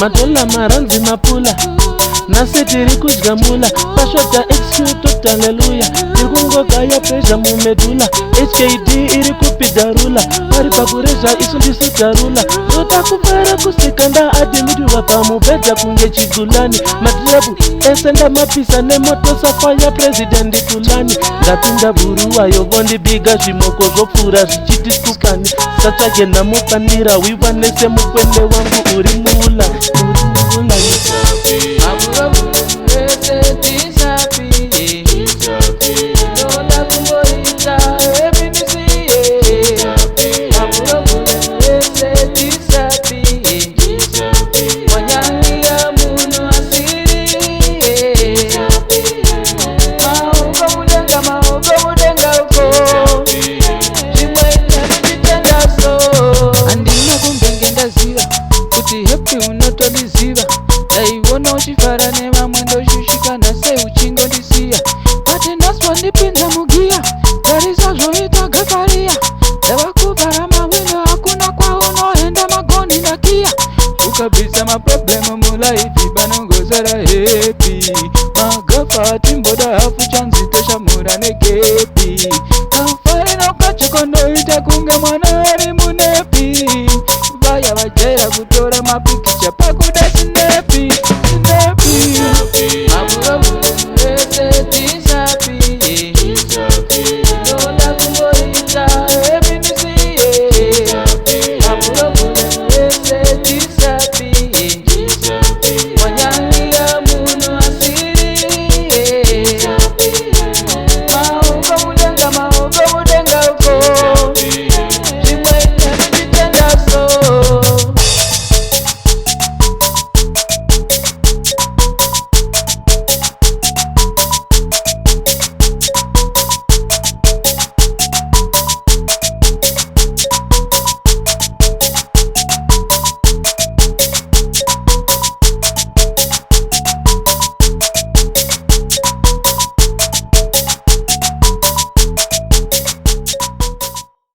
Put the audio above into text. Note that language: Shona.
madola maranzi mapula nasi tiri kudya mula pashoda excuse tot haleluya tiri kungogaya pressure mumedula HKD iri kupidarula pari pakurezha isu ndisu tarula roda kupera kusikanda adimirirwa pamubhedha kunge chigulani matrebu esenda mapisa nemoto safaya president tulani ndapinda buruwa yovondibiga zvimoko zvopfuura zvichitisukani satsvage namufanira wiwanese mukwende wangu uri mula Daiwona uchifara nevamwe ndoshushika nase uchingondisiya ati naswa ndipinza mugiya garizazvoita gakariya ndavakubhara mawino hakuna kwaunoenda magoni ndakiya ukabvisa maproblemu mulaifi panongozara hepi magafa atimboda hafu chanzi toshamura negepi